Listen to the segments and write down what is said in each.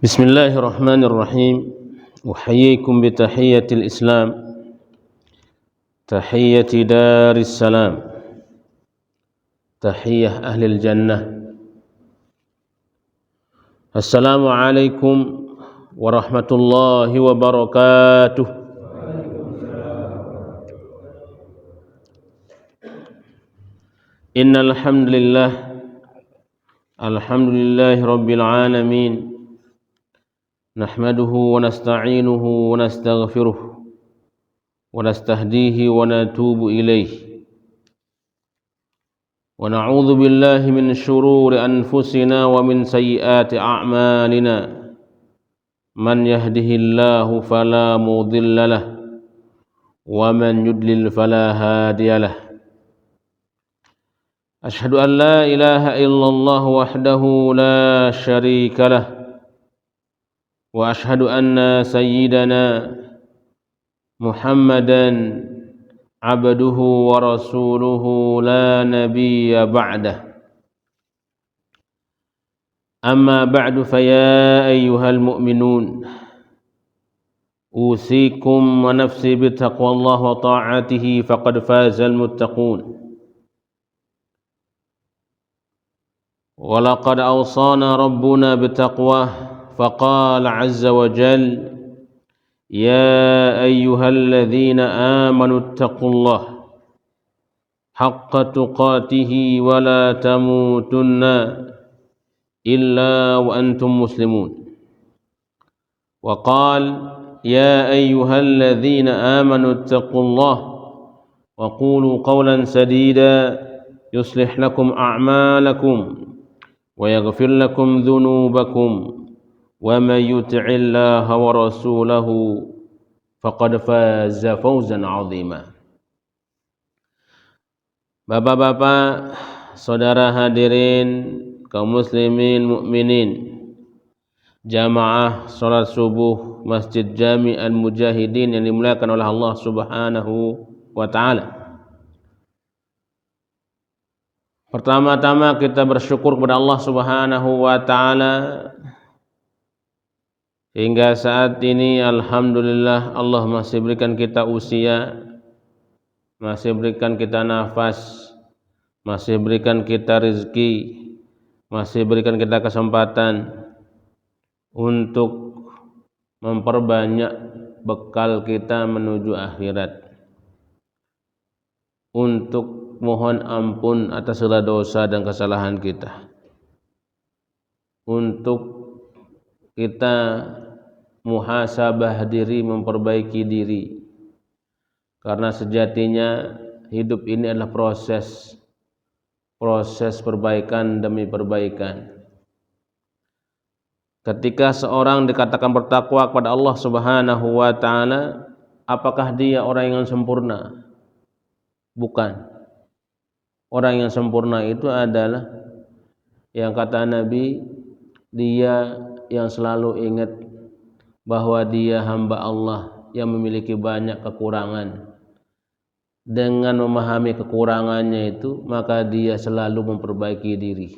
بسم الله الرحمن الرحيم. أحييكم بتحية الإسلام، تحية دار السلام، تحية أهل الجنة. السلام عليكم ورحمة الله وبركاته. إن الحمد لله رب العالمين، نحمده ونستعينه ونستغفره ونستهديه ونتوب إليه، ونعوذ بالله من شرور أنفسنا ومن سيئات أعمالنا. من يهده الله فلا مضل له، ومن يضلل فلا هادي له. أشهد أن لا إله إلا الله وحده لا شريك له، وأشهد أن سيدنا محمدًا عبده ورسوله لا نبي بعده. أما بعد، فيا أيها المؤمنون، أوصيكم ونفسي بتقوى الله وطاعته، فقد فاز المتقون. ولقد أوصانا ربنا بتقواه، فقال عز وجل: يا أيها الذين آمنوا اتقوا الله حق تقاته ولا تموتن إلا وأنتم مسلمون. وقال: يا أيها الذين آمنوا اتقوا الله وقولوا قولا سديدا يصلح لكم أعمالكم ويغفر لكم ذنوبكم، ومن يطع الله ورسوله فقد فاز فوزا عظيما. Bapak-bapak, saudara hadirin, kaum muslimin mukminin, jamaah salat subuh Masjid Jami' Al-Mujahidin yang dimuliakan oleh Allah Subhanahu wa taala. Pertama-tama kita bersyukur kepada Allah Subhanahu wa taala hingga saat ini alhamdulillah Allah masih berikan kita usia, masih berikan kita nafas, masih berikan kita rezeki, masih berikan kita kesempatan untuk memperbanyak bekal kita menuju akhirat, untuk mohon ampun atas segala dosa dan kesalahan kita, untuk kita muhasabah diri, memperbaiki diri, karena sejatinya hidup ini adalah proses perbaikan demi perbaikan. Ketika seorang dikatakan bertakwa kepada Allah Subhanahu wa taala, apakah dia orang yang sempurna? Bukan. Orang yang sempurna itu adalah yang kata Nabi, dia yang selalu ingat bahwa dia hamba Allah yang memiliki banyak kekurangan. Dengan memahami kekurangannya itu, maka dia selalu memperbaiki diri.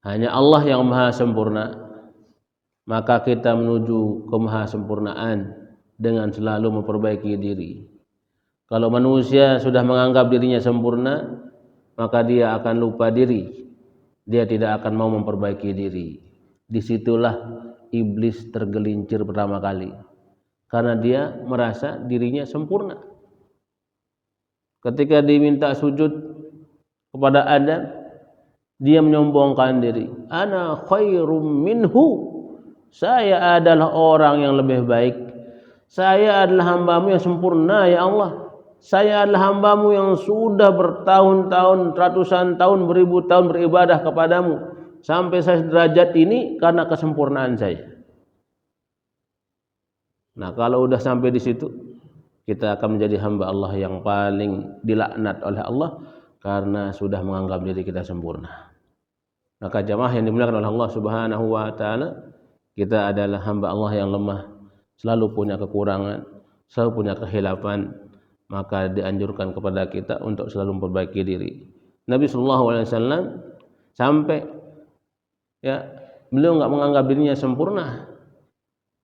Hanya Allah yang maha sempurna, maka kita menuju ke maha sempurnaan dengan selalu memperbaiki diri. Kalau manusia sudah menganggap dirinya sempurna, maka dia akan lupa diri. Dia tidak akan mau memperbaiki diri. Disitulah iblis tergelincir pertama kali, karena dia merasa dirinya sempurna. Ketika diminta sujud kepada Adam, dia menyombongkan diri. Ana khairum minhu, saya adalah orang yang lebih baik. Saya adalah hambamu yang sempurna, ya Allah. Saya adalah hambamu yang sudah bertahun-tahun, ratusan tahun, beribu tahun beribadah kepadamu. Sampai saya derajat ini karena kesempurnaan saya. Nah, kalau udah sampai di situ, kita akan menjadi hamba Allah yang paling dilaknat oleh Allah karena sudah menganggap diri kita sempurna. Maka jamaah yang dimuliakan oleh Allah Subhanahu wa taala, kita adalah hamba Allah yang lemah, selalu punya kekurangan, selalu punya kehilafan. Maka dianjurkan kepada kita untuk selalu memperbaiki diri. Nabi sallallahu alaihi wasallam sampai beliau enggak menganggap dirinya sempurna,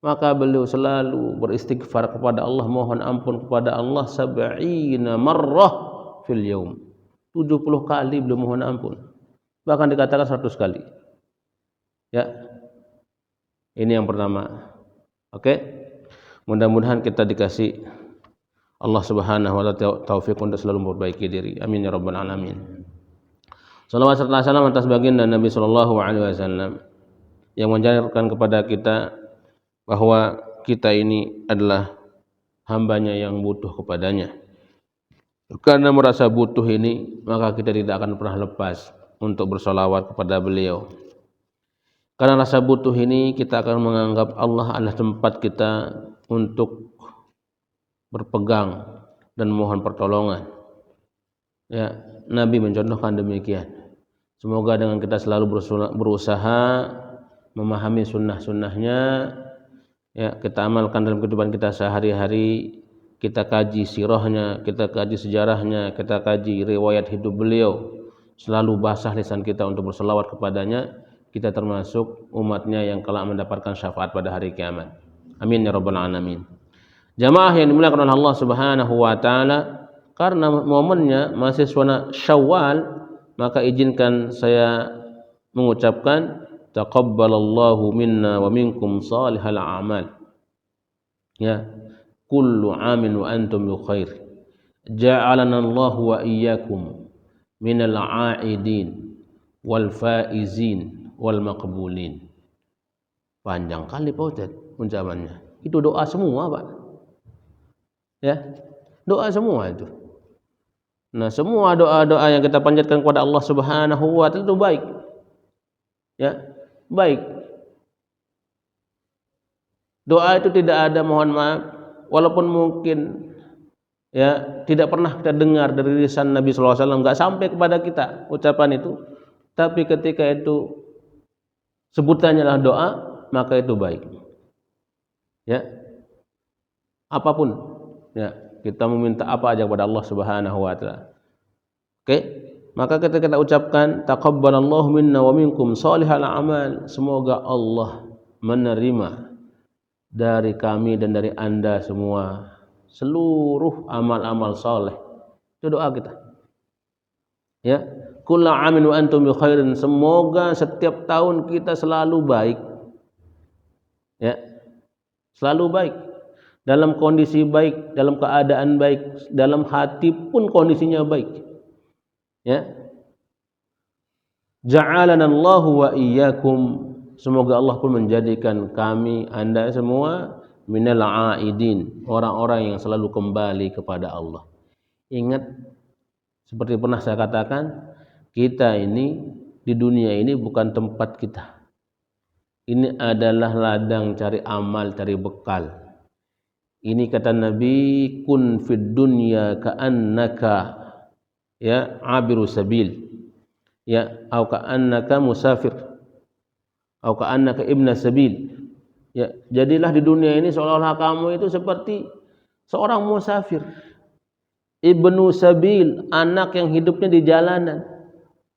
maka beliau selalu beristighfar kepada Allah, mohon ampun kepada Allah 70 marrah fil yaum. 70 kali beliau mohon ampun. Bahkan dikatakan 100 kali. Ya. Ini yang pertama. Oke. Mudah-mudahan kita dikasih Allah Subhanahu wa taala taufik untuk selalu memperbaiki diri. Amin ya rabbal alamin. Salawat serta salam atas baginda Nabi sallallahu alaihi wasallam yang mengajarkan kepada kita bahwa kita ini adalah hambanya yang butuh kepadanya. Karena merasa butuh ini, maka kita tidak akan pernah lepas untuk bersolawat kepada beliau. Karena rasa butuh ini, kita akan menganggap Allah adalah tempat kita untuk berpegang dan mohon pertolongan. Ya, Nabi mencontohkan demikian. Semoga dengan kita selalu berusaha memahami sunnah-sunnahnya, ya, kita amalkan dalam kehidupan kita sehari-hari, kita kaji sirahnya, kita kaji sejarahnya, kita kaji riwayat hidup beliau, selalu basah lisan kita untuk berselawat kepadanya, kita termasuk umatnya yang kelak mendapatkan syafaat pada hari kiamat. Amin ya rabbal alamin. Jamaah yang dimuliakan oleh Allah Subhanahu wa taala, karena momennya masih suasana Syawal, maka izinkan saya mengucapkan taqabbalallahu minna wa minkum salihal a'mal. Ya, kullu amin wa antum bi khair. Ja'alana Allah wa iyyakum minal a'idin wal faizin wal maqbulin. Panjang kali Pak Ustaz ucapannya. Itu doa semua, Pak. Ya. Doa semua itu. Nah, semua doa-doa yang kita panjatkan kepada Allah Subhanahu wa taala itu baik. Ya, baik. Doa itu tidak ada, mohon maaf, walaupun mungkin ya tidak pernah kita dengar dari lisan Nabi sallallahu alaihi wasallam, enggak sampai kepada kita ucapan itu, tapi ketika itu sebutannya adalah doa, maka itu baik. Ya. Apapun, ya, kita meminta apa aja kepada Allah Subhanahu wa taala. Oke? Maka ketika kita ucapkan taqabbalallahu minna wa minkum shalihal a'mal, semoga Allah menerima dari kami dan dari Anda semua seluruh amal-amal saleh. Itu doa kita. Ya, kullu amin wa antum bi khairin, semoga setiap tahun kita selalu baik. Ya. Selalu baik. Dalam kondisi baik, dalam keadaan baik, dalam hati pun kondisinya baik. Ya. Ja'alana Allah wa iyyakum, semoga Allah pun menjadikan kami, Anda semua minal aidin, orang-orang yang selalu kembali kepada Allah. Ingat, seperti pernah saya katakan, kita ini di dunia ini bukan tempat kita. Ini adalah ladang cari amal, cari bekal. Ini kata Nabi, kun fid dunya ka'annaka ya abiru sabil, ya, au ka'annaka musafir, au ka'annaka ibna sabil. Ya, jadilah di dunia ini seolah-olah kamu itu seperti seorang musafir, ibnu sabil, anak yang hidupnya di jalanan.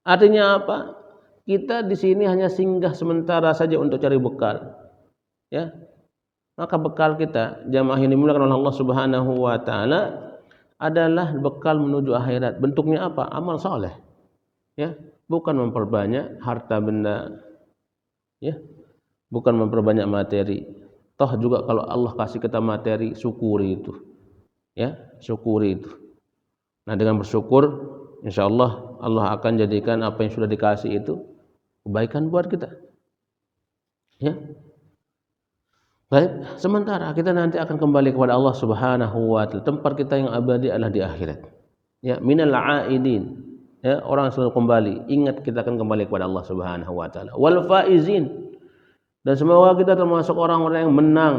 Artinya apa? Kita di sini hanya singgah sementara saja untuk cari bekal. Ya. Maka bekal kita, jamaah yang dimuliakan oleh Allah Subhanahu wa taala, adalah bekal menuju akhirat. Bentuknya apa? Amal saleh. Ya, bukan memperbanyak harta benda. Ya. Bukan memperbanyak materi. Toh juga kalau Allah kasih kita materi, syukuri itu. Ya, syukuri itu. Nah, dengan bersyukur, insyaallah Allah akan jadikan apa yang sudah dikasih itu kebaikan buat kita. Ya. Baik, sementara kita nanti akan kembali kepada Allah Subhanahu wa taala. Tempat kita yang abadi adalah di akhirat. Ya, minal aidin. Ya, orang selalu kembali. Ingat kita akan kembali kepada Allah Subhanahu wa taala. Wal faizin. Dan semoga kita termasuk orang-orang yang menang.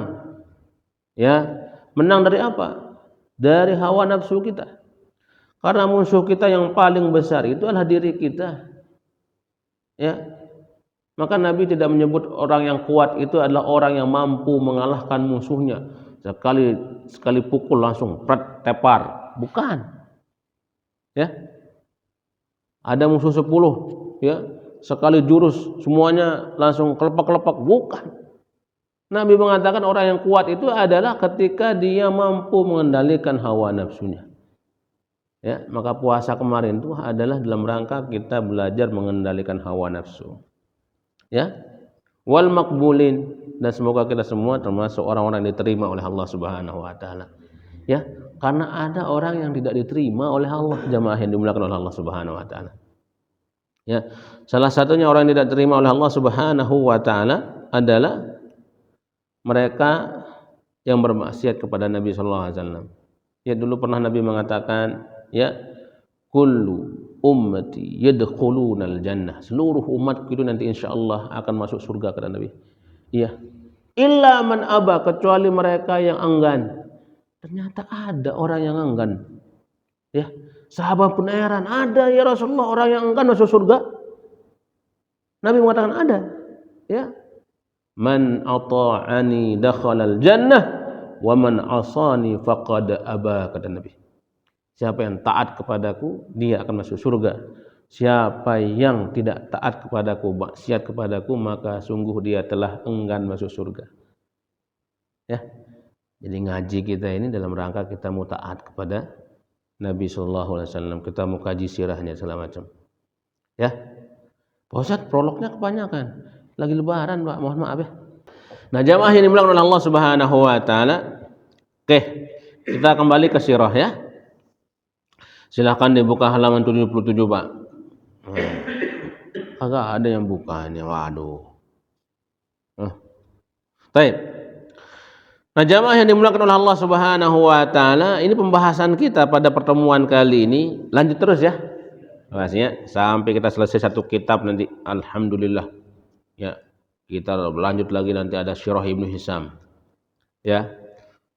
Ya, menang dari apa? Dari hawa nafsu kita. Karena musuh kita yang paling besar itu adalah diri kita. Ya. Maka Nabi tidak menyebut orang yang kuat itu adalah orang yang mampu mengalahkan musuhnya. Sekali pukul langsung tepar. Bukan. Ya. Ada musuh 10, ya. sekali jurus semuanya langsung kelepak-kelepak, bukan. Nabi mengatakan orang yang kuat itu adalah ketika dia mampu mengendalikan hawa nafsunya. Ya, maka puasa kemarin itu adalah dalam rangka kita belajar mengendalikan hawa nafsu. Ya. Wal maqbulin, dan semoga kita semua termasuk orang-orang yang diterima oleh Allah Subhanahu wa taala. Ya, karena ada orang yang tidak diterima oleh Allah, jamaah yang dimuliakan oleh Allah Subhanahu wa taala. Ya, salah satunya orang yang tidak diterima oleh Allah Subhanahu wa taala adalah mereka yang bermaksiat kepada Nabi sallallahu alaihi wasallam. Ya, dulu pernah Nabi mengatakan, ya, kullu ummati yadkhulunal jannah, seluruh umatku itu nanti insyaallah akan masuk surga, kata Nabi. Iya, illa man aba, kecuali mereka yang enggan. Ternyata ada orang yang enggan. Ya, sahabat pun heran, ada ya Rasulullah orang yang enggan masuk surga? Nabi mengatakan ada. Ya, man ata'ani dakhalal jannah wa man asani faqad aba, kata Nabi. Siapa yang taat kepadaku, dia akan masuk surga. Siapa yang tidak taat kepadaku, maksiat kepadaku, maka sungguh dia telah enggan masuk surga. Ya. Jadi ngaji kita ini dalam rangka kita mau taat kepada Nabi sallallahu alaihi wasallam, kita mau kaji sirahnya segala macam. Ya. Pak Ustaz, prolognya kebanyakan. Lagi lebaran, Pak, mohon maaf ya. Nah, jamaah yang dimuliakan oleh Allah Subhanahu wa taala. Oke, kita kembali ke sirah ya. Silahkan dibuka halaman 77, Pak. Agak ada yang bukanya, waduh. Baik. Nah, jamaah yang dimuliakan oleh Allah Subhanahu wa taala, ini pembahasan kita pada pertemuan kali ini lanjut terus ya. Bahasanya sampai kita selesai satu kitab nanti, alhamdulillah. Ya, kita lanjut lagi nanti ada Sirah Ibnu Hisam. Ya.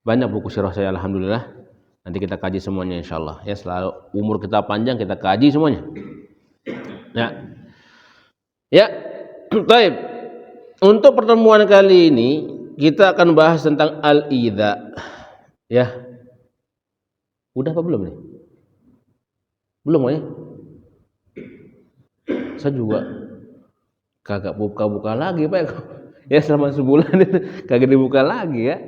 Banyak buku sirah saya, alhamdulillah. Nanti kita kaji semuanya insyaallah. Ya, selalu umur kita panjang kita kaji semuanya. Ya. Ya. Baik. Untuk pertemuan kali ini kita akan bahas tentang al-idza. Ya. Udah apa belum nih? Belum ya? Saya juga kagak buka-buka lagi, Pak. Ya, selama sebulan itu kagak dibuka lagi ya.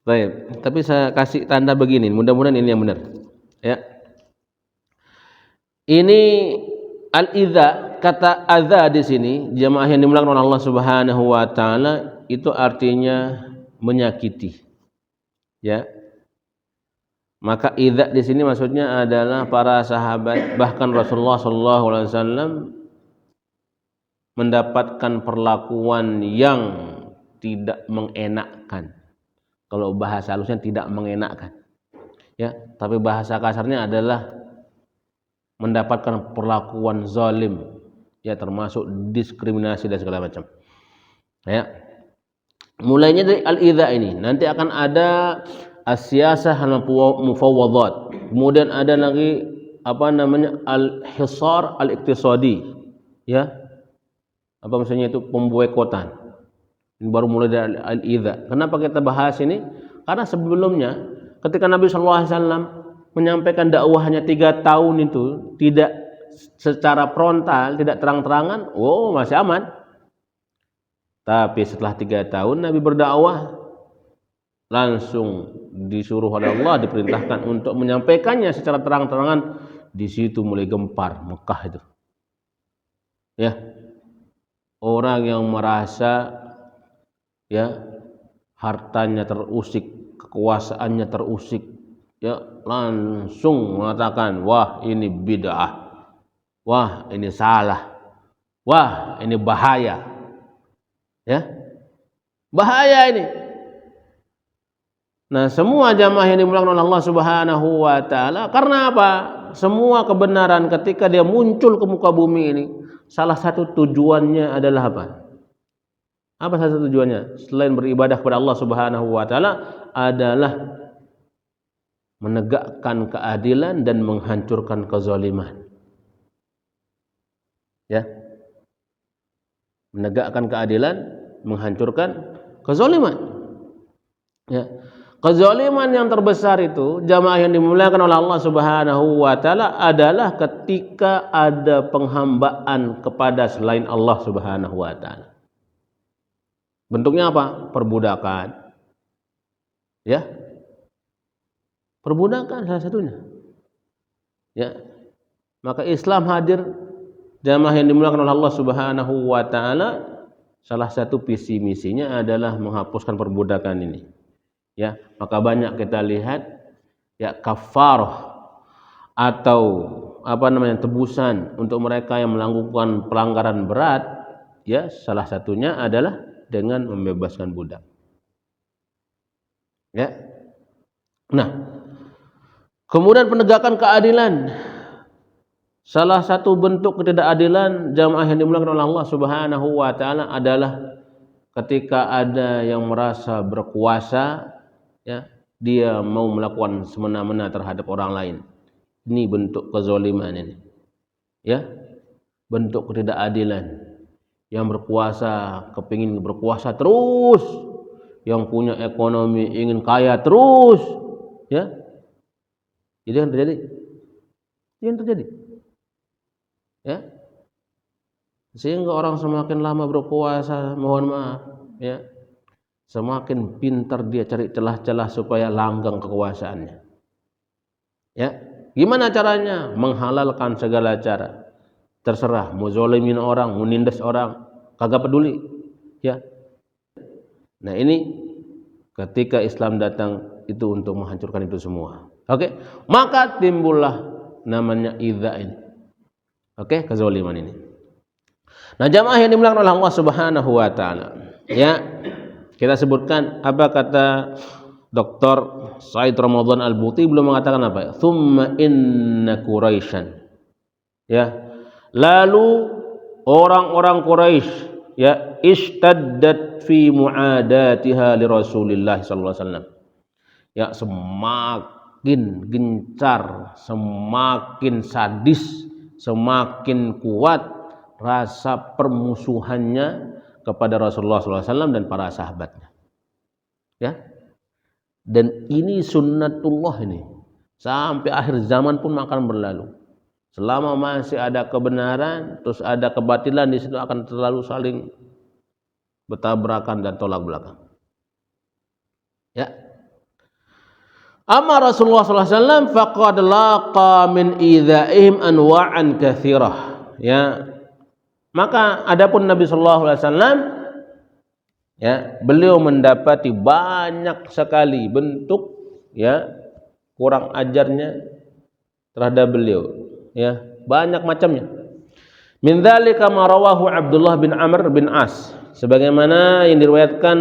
Baik, tapi saya kasih tanda begini, mudah-mudahan ini yang benar. Ya. Ini al-idza, kata adza di sini, jamaah yang dimuliakan oleh Allah Subhanahu wa taala, itu artinya menyakiti. Ya. Maka idza di sini maksudnya adalah para sahabat, bahkan Rasulullah sallallahu alaihi wasallam mendapatkan perlakuan yang tidak mengenakkan. Kalau bahasa halusnya tidak mengenakkan, ya. Tapi bahasa kasarnya adalah mendapatkan perlakuan zalim, ya, termasuk diskriminasi dan segala macam. Ya. Mulainya dari al-idza ini, nanti akan ada as-siyasah al-mufawwadat. Kemudian ada lagi apa namanya al-hisar al-iqtisadi, ya. Apa maksudnya itu? Pemboikotan. Ini baru mulai dari al-idza. Kenapa kita bahas ini? Karena sebelumnya ketika Nabi sallallahu alaihi wasallam menyampaikan dakwahnya 3 tahun itu tidak secara frontal, tidak terang-terangan, oh masih aman. Tapi setelah 3 tahun Nabi berdakwah, langsung disuruh oleh Allah, diperintahkan untuk menyampaikannya secara terang-terangan. Di situ mulai gempar Mekah itu. Ya. Orang yang merasa, ya, hartanya terusik, kekuasaannya terusik, ya, langsung mengatakan, wah ini bid'ah, wah ini salah, wah ini bahaya, ya, bahaya ini. Nah, semua jamaah yang dimuliakan oleh Allah Subhanahu wa taala, karena apa? Semua kebenaran ketika dia muncul ke muka bumi ini, salah satu tujuannya adalah apa? Apa salah satu tujuannya? Selain beribadah kepada Allah Subhanahu wa taala adalah menegakkan keadilan dan menghancurkan kezaliman. Ya. Menegakkan keadilan, menghancurkan kezaliman. Ya. Kezaliman yang terbesar itu jamaah yang dimuliakan oleh Allah Subhanahu wa taala adalah ketika ada penghambaan kepada selain Allah Subhanahu wa taala. Bentuknya apa? Perbudakan. Ya. Perbudakan salah satunya. Ya. Maka Islam hadir, jamaah yang dimuliakan oleh Allah Subhanahu wa taala, salah satu visi misinya adalah menghapuskan perbudakan ini. Ya, maka banyak kita lihat ya kafarah atau tebusan untuk mereka yang melakukan pelanggaran berat, ya salah satunya adalah dengan membebaskan budak. Ya. Nah, kemudian penegakan keadilan. Salah satu bentuk ketidakadilan jamaah yang dimuliakan oleh Allah Subhanahu wa taala adalah ketika ada yang merasa berkuasa, ya, dia mau melakukan semena-mena terhadap orang lain. Ini bentuk kezaliman ini. Ya. Bentuk ketidakadilan. Yang berkuasa kepingin berkuasa terus, yang punya ekonomi ingin kaya terus, ya. Jadi yang terjadi. Yang terjadi. Ya. Sehingga orang semakin lama berkuasa, mohon maaf, ya, semakin pintar dia cari celah-celah supaya langgeng kekuasaannya. Ya, gimana caranya? Menghalalkan segala cara. Terserah, mau zalimin orang, mau nindas orang, kagak peduli. Ya. Nah ini ketika Islam datang itu untuk menghancurkan itu semua. Oke, maka timbullah namanya idza ini. Oke, kezaliman ini. Nah, jamaah yang dimuliakan oleh Allah Subhanahu wa taala. Ya. Kita sebutkan apa kata Dr. Said Ramadan Al-Buti, belum mengatakan apa? Tsumma inna Quraisyan. Ya. Lalu orang-orang Quraisy, ya, istaddat fi muadatiha li Rasulillah sallallahu alaihi wasallam. Ya, semakin gencar, semakin sadis, semakin kuat rasa permusuhannya kepada Rasulullah SAW dan para sahabatnya. Ya, dan ini sunnatullah ini sampai akhir zaman pun akan berlalu. Selama masih ada kebenaran, terus ada kebatilan, di situ akan terlalu saling bertabrakan dan tolak belakang. Ya. Amma Rasulullah SAW faqad laqa min idzaihim anwa'an katsirah. Ya. Maka adapun Nabi sallallahu alaihi wasallam, ya, beliau mendapati banyak sekali bentuk, ya, kurang ajarnya terhadap beliau, ya, banyak macamnya. Min dzalika ma rawahu Abdullah bin Amr bin As, sebagaimana yang diriwayatkan,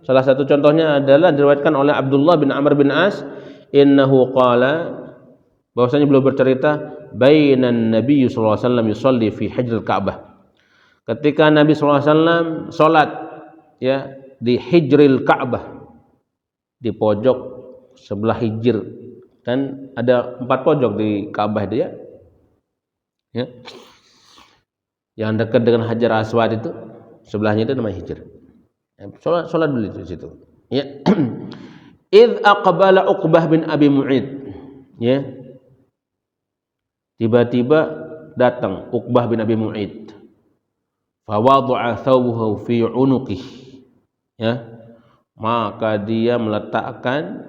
salah satu contohnya adalah diriwayatkan oleh Abdullah bin Amr bin As, innahu qala, bahwasanya beliau bercerita, bainan Nabi sallallahu alaihi wasallam yusalli fi hijril Ka'bah. Ketika Nabi sallallahu alaihi wasallam salat, ya, di hijril Ka'bah, di pojok sebelah hijr, kan ada 4 pojok di Ka'bah itu, ya. Ya. Yang dekat dengan Hajar Aswad itu, sebelahnya itu namanya hijr. Salat dulu di situ. Ya. Idz aqbala Uqbah bin Abi Mu'id. Ya. Tiba-tiba datang Uqbah bin Abi Mu'id. Fa wada'a thawbahu fi 'unuqihi. Ya. Maka dia meletakkan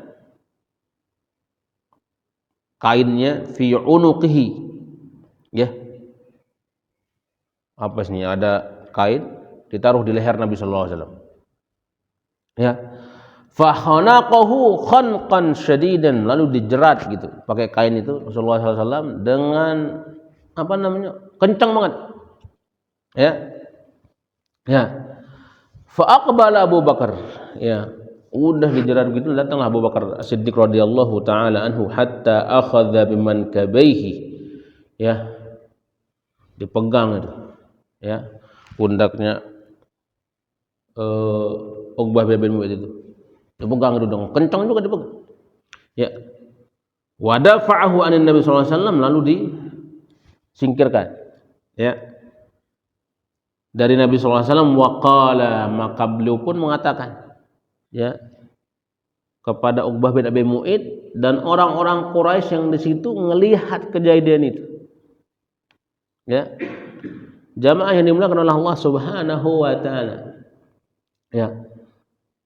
kainnya fi 'unuqihi. Ya. Apa sih, ada kain ditaruh di leher Nabi sallallahu alaihi wasallam. Ya. Fa khanaqahu khanqan syadidan, lalu dijerat gitu pakai kain itu Rasulullah sallallahu alaihi wasallam dengan kencang banget. Ya. Ya. Fa aqbala Abu Bakar, ya. Udah dijerat begitu, datanglah Abu Bakar As-Siddiq radhiyallahu taala anhu hatta akhadha bimankabaihi. Ya. Dipegang itu. Ya, pundaknya Uqbah bin Mu'id itu dipegang itu dong, kencang juga dipegang. Ya, wa dafa'ahu anin Nabi sallallahu alaihi wasallam, lalu disingkirkan, ya, dari Nabi sallallahu alaihi wasallam. Wa qala, maka beliau pun mengatakan, ya, kepada Uqbah bin Abi Mu'id, dan orang-orang Quraisy yang di situ ngelihat kejadian itu. Ya. Jamaah yang dimuliakan oleh Allah Subhanahu wa taala. Ya.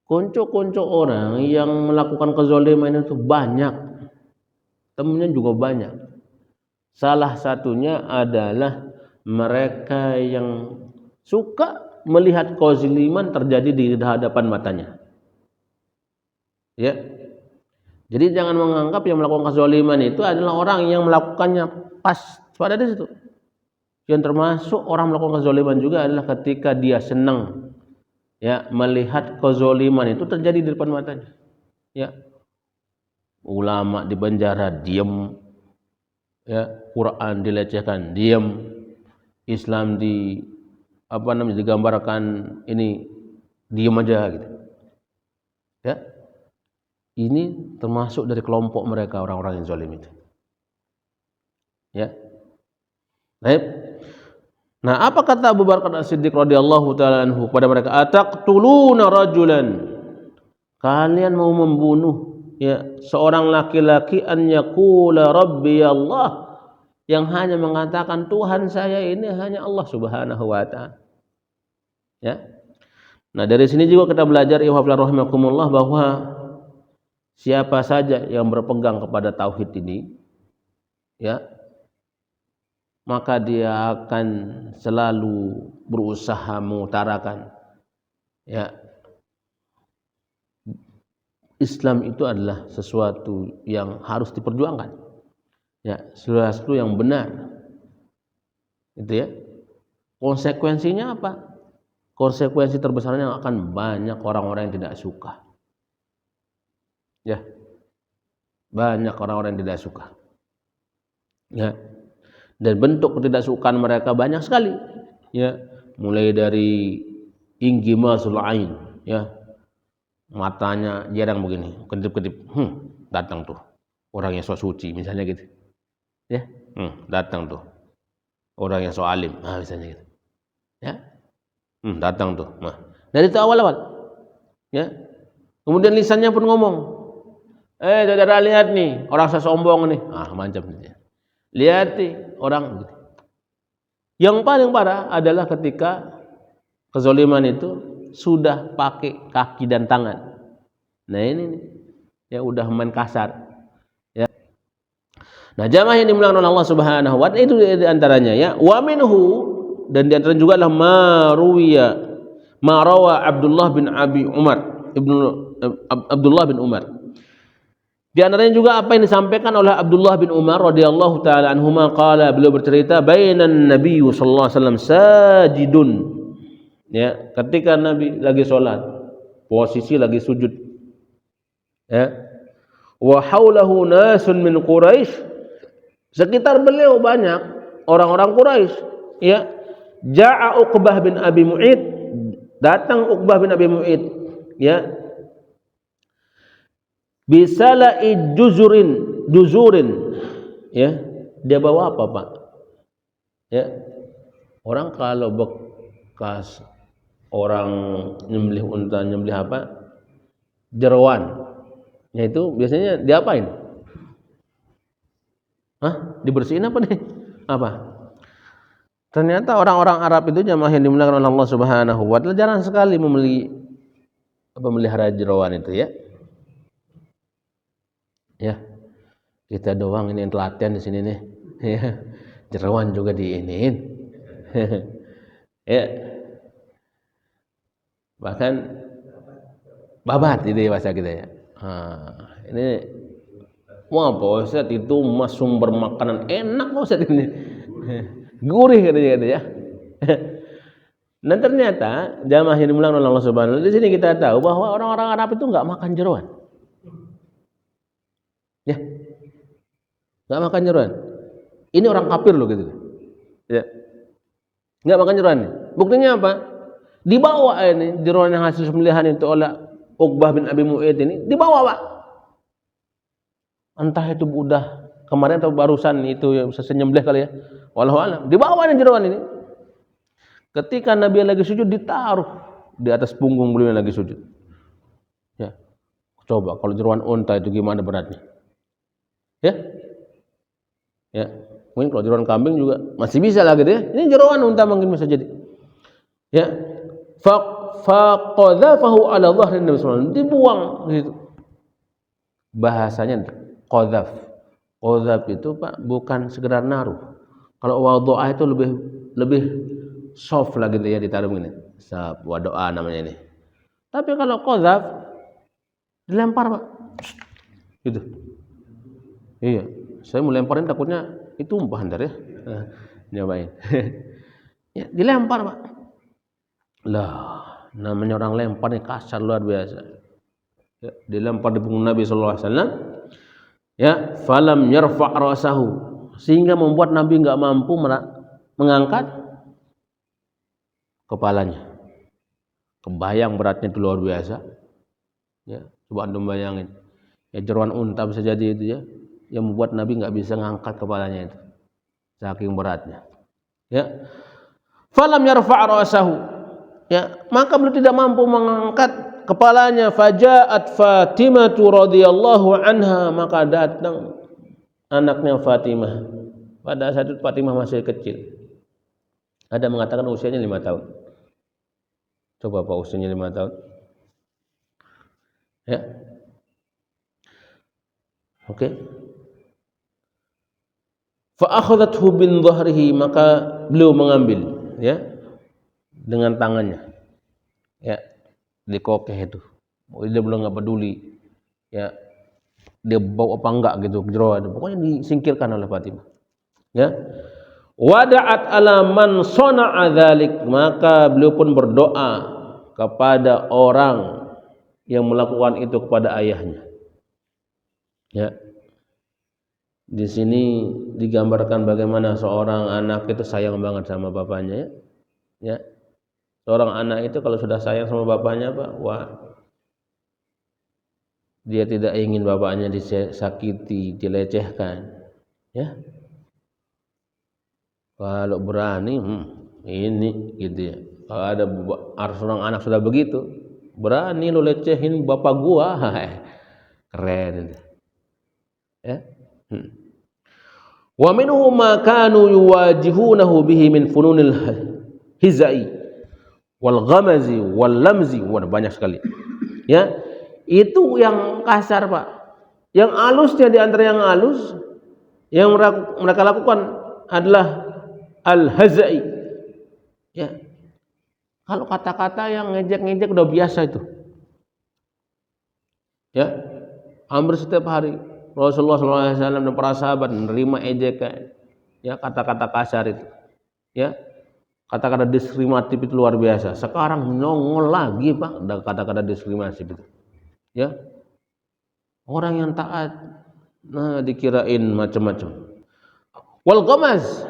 Kuncu-kuncu orang yang melakukan kezaliman itu banyak. Temennya juga banyak. Salah satunya adalah mereka yang suka melihat kezaliman terjadi di hadapan matanya. Ya. Jadi jangan menganggap yang melakukan kezaliman itu adalah orang yang melakukannya pas pada di situ. Yang termasuk orang melakukan kezaliman juga adalah ketika dia senang ya melihat kezaliman itu terjadi di depan matanya. Ya. Ulama di penjara diam, ya, Quran dilecehkan diam, Islam digambarkan ini diam aja gitu. Ya. Ini termasuk dari kelompok mereka orang-orang yang zalim itu. Ya. Baik. Nah, apa kata Abu Bakar As-Siddiq radhiyallahu taala anhu kepada mereka? Ataqtuluna rajulan. Kalian mau membunuh ya seorang laki-laki an yaqula rabbi Allah, yang hanya mengatakan Tuhan saya ini hanya Allah Subhanahu wa taala. Ya. Nah, dari sini juga kita belajar rahimakumullah bahwa siapa saja yang berpegang kepada tauhid ini ya, maka dia akan selalu berusaha mengutarakan ya Islam itu adalah sesuatu yang harus diperjuangkan. Ya, sesuatu yang benar. Itu ya. Konsekuensinya apa? Konsekuensi terbesarnya akan banyak orang-orang yang tidak suka. Ya. Banyak orang-orang yang tidak suka. Ya. Dan bentuk ketidaksukaan mereka banyak sekali, ya, mulai dari inggimasul ain, ya, matanya jarang begini, kedip-kedip, datang tuh orang yang so suci misalnya gitu, ya, datang tuh orang yang so alim, misalnya gitu, ya, datang tuh, dari itu awal-awal, ya, kemudian lisannya pun ngomong, saudara lihat nih orang sombong nih, macam gitu. Lihat orang gitu. Yang paling parah adalah ketika kezaliman itu sudah pakai kaki dan tangan. Nah ini nih, ya udah main kasar. Ya. Nah, jamaah yang dimuliakan oleh Allah Subhanahu wa taala itu di antaranya ya. Wa minhu, dan di antaranya juga adalah marawa Abdullah bin Abi Umar, Abdullah bin Umar. Di antaranya juga apa yang disampaikan oleh Abdullah bin Umar radhiyallahu taala anhuma, qala, beliau bercerita, bainan Nabi sallallahu alaihi wasallam sajidun. Ya, ketika Nabi lagi salat, posisi lagi sujud. Ya. Wa haulahu nasun min Quraisy. Sekitar beliau banyak orang-orang Quraisy, ya. Ja'a Uqbah bin Abi Mu'id, datang Uqbah bin Abi Mu'id, ya. Bisala'i juzurin, ya, dia bawa apa, Pak? Ya, orang kalau bekas orang nyembelih unta, nyembelih apa? Jeroan. Ya itu biasanya diapain? Dibersihin apa nih? Apa? Ternyata orang-orang Arab itu jamaah yang dimuliakan oleh Allah Subhanahu wa taala jarang sekali memelihara jeroan itu, ya. Ya, kita doang ini telaten di sini nih, ya, jeroan juga diiniin, ya, bahkan babat itu bahasa kita ya. Ini wah Pak Ustaz, itu mas sumber makanan enak Pak Ustaz ini, gurih katanya ya. Dan ternyata jamaah yang dimuliakan oleh Allah Subhanahu wa taala, di sini kita tahu bahwa orang-orang Arab itu nggak makan jeroan. Ya, nggak makan jeroan. Ini orang kafir loh gitu. Ya, nggak makan jeroan. Buktinya apa? Dibawa ini jeroan yang hasil sembelihan itu oleh Uqbah bin Abi Mu'id ini, dibawa, Pak. Entah itu udah kemarin atau barusan itu yang bisa nyembelih kali ya. Wallahu a'lam. Dibawa ini jeroan ini. Ketika Nabi lagi sujud, ditaruh di atas punggung beliau lagi sujud. Ya, Coba kalau jeroan unta itu gimana beratnya? Ya? Ya. Mungkin kalau jeroan kambing juga masih bisa lah gitu ya. Ini jeroan unta mungkin bisa jadi. Ya. Faqadhafahu ala dhahri Nabi sallallahu alaihi wasallam, dibuang gitu. Bahasanya qadzaf. Qadzaf itu Pak bukan sekedar naruh. Kalau wadha'a itu lebih soft lah gitu ya, ditaruh gini. Wadha'a namanya ini. Tapi kalau qadzaf dilempar Pak. Gitu. Iya. Saya mau lemparin takutnya itu tumpah ntar ya. Nyobain. Ya, dilempar Pak. Lah, namanya orang lempar nih kasar luar biasa. Ya, dilempar di punggung Nabi sallallahu alaihi wasallam. Ya, falam yarfa' rasahu, sehingga membuat Nabi enggak mampu mengangkat kepalanya. Kebayang beratnya itu luar biasa. Ya, coba Anda bayangin. Ya jeroan unta bisa jadi itu ya, yang membuat Nabi enggak bisa mengangkat kepalanya itu. Saking beratnya. Ya. Falam yarfa' rasahu. Ya, maka beliau tidak mampu mengangkat kepalanya. Faja'at Fatimah radhiyallahu anha, maka datang anaknya Fatimah. Pada saat itu Fatimah masih kecil. Ada mengatakan usianya 5 tahun. Coba Pak, usianya 5 tahun. Ya. Oke. Fa akhadhathu bin dhahrihi, maka beliau mengambil ya dengan tangannya. Ya, dikokeh itu. Dia belum enggak peduli. Ya, dia bau apa enggak gitu jeroan. Pokoknya disingkirkan oleh Fatimah. Ya. Wada'at ala man sana'a dzalik, maka beliau pun berdoa kepada orang yang melakukan itu kepada ayahnya. Ya. Di sini digambarkan bagaimana seorang anak itu sayang banget sama bapaknya ya. Ya. Seorang anak itu kalau sudah sayang sama bapaknya Pak, wah, dia tidak ingin bapaknya disakiti, dilecehkan. Ya. Kalau berani ini gitu ya. Kalau ada seorang anak sudah begitu, berani lo lecehin bapak gua. Keren itu. Ya. Wa minhum ma kanu yuwajihunahu bihi min fununil hizai wal ghamazi wal lamzi, banyak sekali. Ya. Itu yang kasar, Pak. Yang halusnya di antara yang halus yang mereka lakukan adalah al-hazai. Ya. Kalau kata-kata yang ngejek-ngejek udah biasa itu. Ya. Hampir setiap hari Rasulullah SAW dan para sahabat menerima ejekan. Ya, kata-kata kasar itu. Ya. Kata-kata diskriminatif itu luar biasa. Sekarang nongol lagi, Pak, ada kata-kata diskriminatif itu. Ya. Orang yang taat dikirain macam-macam. Wal ghamaz.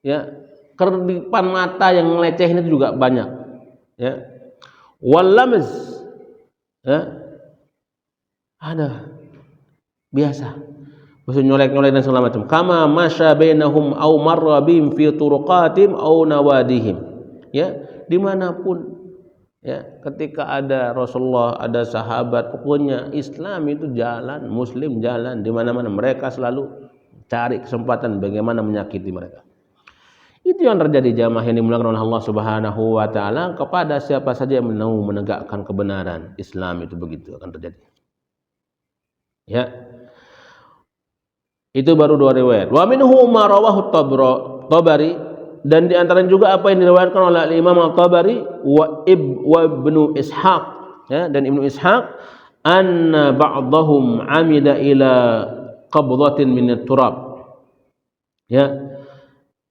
Ya. Kerdipan mata yang ngelecehin itu juga banyak. Ya. Wal lamz. Ya. Ada biasa. Maksud nyolek-nyolek dan segala macam. Kama masya bainahum au marra bihim fi turuqatim au nawadihim. Ya, dimanapun ya, ketika ada Rasulullah, ada sahabat, pokoknya Islam itu jalan, Muslim jalan di mana-mana, mereka selalu cari kesempatan bagaimana menyakiti mereka. Itu yang terjadi jamaah yang dimuliakan oleh Allah Subhanahu wa taala kepada siapa saja yang mau menegakkan kebenaran Islam, itu begitu akan terjadi. Ya. Itu baru 2 riwayat. Wa minhu ma rawahu Tabari, dan di antaranya juga apa yang diriwayatkan oleh Imam Al-Tabari wa Ibnu Ishaq, ya, dan Ibnu Ishaq, anna ba'dahum amida ila qabdatin min turab. Ya.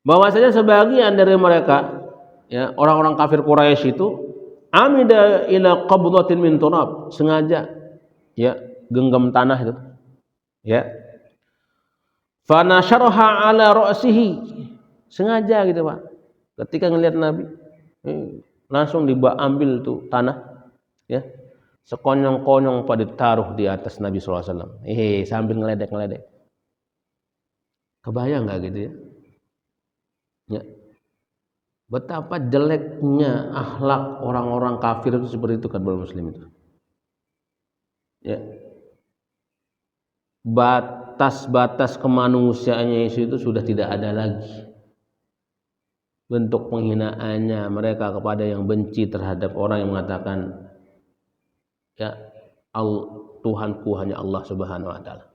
Bahwasanya sebagian dari mereka, ya, orang-orang kafir Quraisy itu amida ila qabdatin min turab, sengaja ya genggam tanah itu. Ya. Fa nasyaraha ala ra'sihi, sengaja gitu, Pak. Ketika ngelihat Nabi, langsung diambil tuh tanah, ya. Sekonyong-konyong pada ditaruh di atas Nabi sallallahu alaihi wasallam. Sambil ngeledek-ngeledek. Kebayang enggak gitu ya? Ya. Betapa jeleknya akhlak orang-orang kafir itu seperti itu kan muslim itu. Ya, batas-batas kemanusiaannya itu sudah tidak ada lagi. Bentuk penghinaannya mereka kepada yang benci terhadap orang yang mengatakan ya Tuhanku hanya Allah Subhanahu wa taala.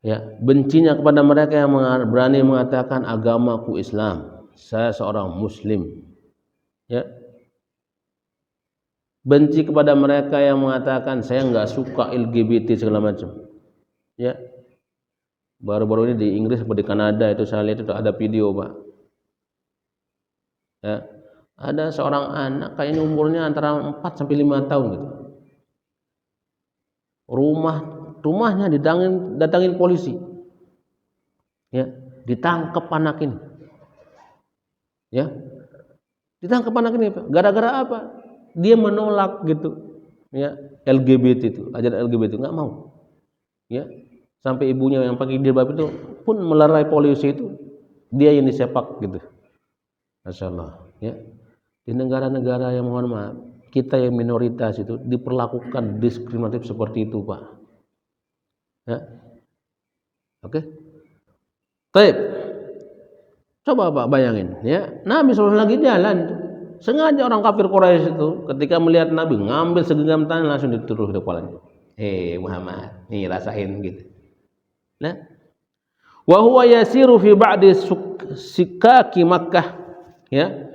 Ya, bencinya kepada mereka yang berani mengatakan agamaku Islam, saya seorang muslim. Ya. Benci kepada mereka yang mengatakan saya enggak suka LGBT segala macam. Ya. Baru-baru ini di Inggris atau di Kanada itu saya lihat itu ada video, Pak. Ya. Ada seorang anak kayaknya umurnya antara 4 sampai 5 tahun gitu. Rumahnya datangin polisi. Ya, ditangkap anak ini. Ya. Ditangkap anak ini gara-gara apa? Dia menolak gitu. Ya, LGBT itu, ajaran LGBT enggak mau. Ya. Sampai ibunya yang pakai jilbab itu pun melerai polisi itu, dia yang disepak gitu. Masyaallah, ya. Di negara-negara yang mohon maaf, kita yang minoritas itu diperlakukan diskriminatif seperti itu, Pak. Ya. Oke. Baik. Coba Pak bayangin, ya. Nabi SAW lagi jalan, sengaja orang kafir Quraisy itu ketika melihat Nabi ngambil segenggam tanah langsung dituruh di kepalanya. Muhammad, nih rasain gitu. Nah, wa huwa yasiru fi ba'di sikaki Makkah, ya.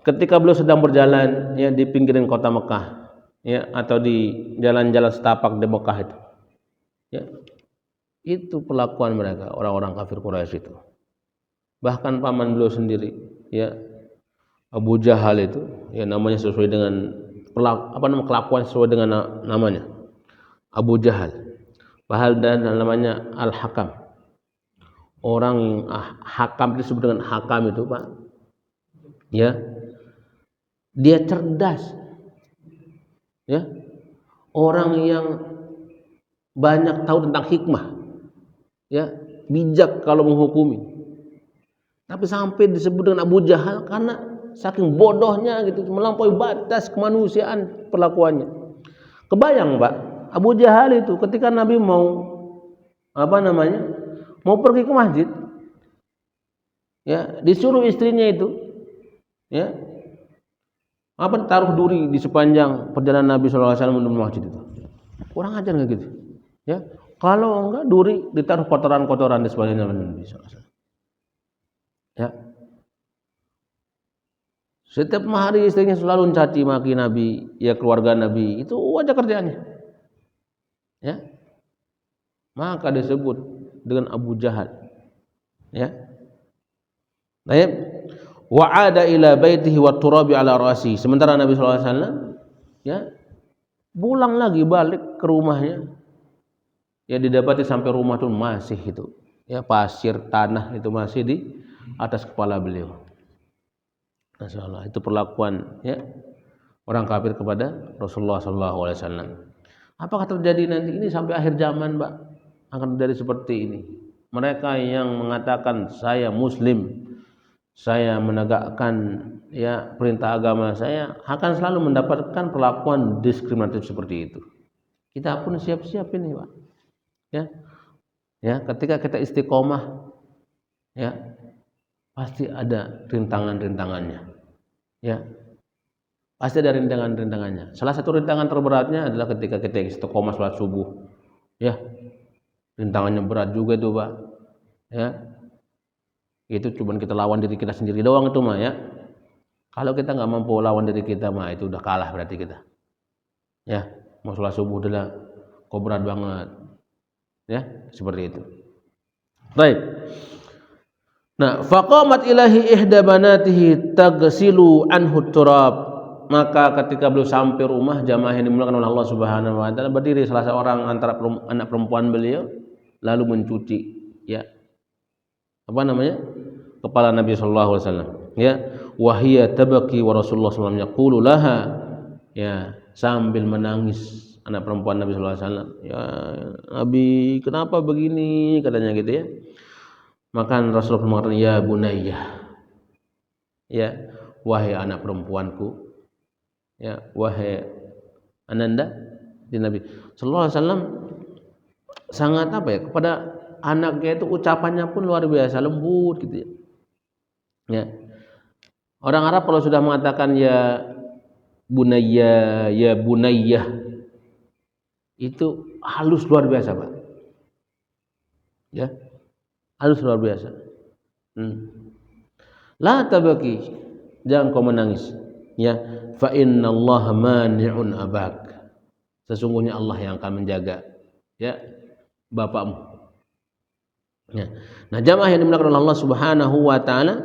Ketika beliau sedang berjalan ya di pinggiran kota Mekah, ya, atau di jalan-jalan setapak di Mekah itu. Ya. Itu perlakuan mereka orang-orang kafir Quraisy itu. Bahkan paman beliau sendiri, ya, Abu Jahal itu, ya namanya sesuai dengan kelakuan sesuai dengan namanya. Abu Jahal. Bahal dan namanya Al-Hakam. Orang Hakam disebut dengan Hakam itu, Pak. Ya. Dia cerdas. Ya. Orang yang banyak tahu tentang hikmah. Ya, bijak kalau menghukumi. Tapi sampai disebut dengan Abu Jahal karena saking bodohnya gitu, melampaui batas kemanusiaan perlakuannya. Kebayang, Pak, Abu Jahal itu ketika Nabi mau mau pergi ke masjid, ya, disuruh istrinya itu, ya, taruh duri di sepanjang perjalanan Nabi SAW menuju masjid itu. Kurang ajar nggak gitu, ya? Kalau enggak duri ditaruh kotoran-kotoran di sepanjang Nabi SAW. Ya. Setiap hari istrinya selalu mencaci maki Nabi, ya keluarga Nabi, itu aja kerjaannya. Ya. Maka disebut dengan Abu Jahal. Ya. Baik. Wa'ada ila baitihi wa turabi ala rasi. Sementara Nabi sallallahu alaihi wasallam ya pulang lagi balik ke rumahnya. Ya didapati sampai rumah itu masih itu. Ya pasir tanah itu masih di atas kepala beliau. Masyaallah, itu perlakuan ya orang kafir kepada Rasulullah sallallahu alaihi wasallam. Apakah terjadi nanti ini sampai akhir zaman, Pak? Akan terjadi seperti ini. Mereka yang mengatakan saya muslim, saya menegakkan ya perintah agama saya, akan selalu mendapatkan perlakuan diskriminatif seperti itu. Kita pun siap-siap ini, Pak. Ya. Ya, ketika kita istiqomah ya pasti ada rintangan-rintangannya. Ya. Pasti ada rintangan-rintangannya. Salah satu rintangan terberatnya adalah ketika kita istiqomah salat subuh. Ya. Rintangannya berat juga itu, Pak. Ya. Itu cuma kita lawan diri kita sendiri doang itu mah ya. Kalau kita nggak mampu lawan diri kita mah itu udah kalah berarti kita. Ya, mau salat subuh udah kok berat banget. Ya, seperti itu. Baik. Nah, faqamat ilahi ihda banatihi taghsilu anhu turab. Maka ketika beliau sampai rumah, jamaah yang dimuliakan oleh Allah Subhanahu wa taala, berdiri salah seorang antara anak perempuan beliau lalu mencuci ya kepala Nabi sallallahu alaihi wasallam ya, wa hiya tabki wa Rasulullah sallallahu alaihi wasallam yaqulu laha, ya, sambil menangis anak perempuan Nabi sallallahu alaihi wasallam, ya Nabi kenapa begini katanya gitu ya. Maka Rasulullah mengatakan ya bunayya, ya wahai anak perempuanku, ya wahai Ananda di Nabi sallallahu alaihi wasallam sangat apa ya, kepada anaknya itu ucapannya pun luar biasa lembut gitu ya. Ya. Orang Arab kalau sudah mengatakan ya bunayya, ya bunayyah, itu halus luar biasa, Pak. Ya. Halus luar biasa. La tabaki, jangan kau menangis. Ya, fa innallaha mani'un abak. Sesungguhnya Allah yang akan menjaga ya bapakmu. Ya. Nah, jamaah yang dimuliakan oleh Allah Subhanahu wa taala,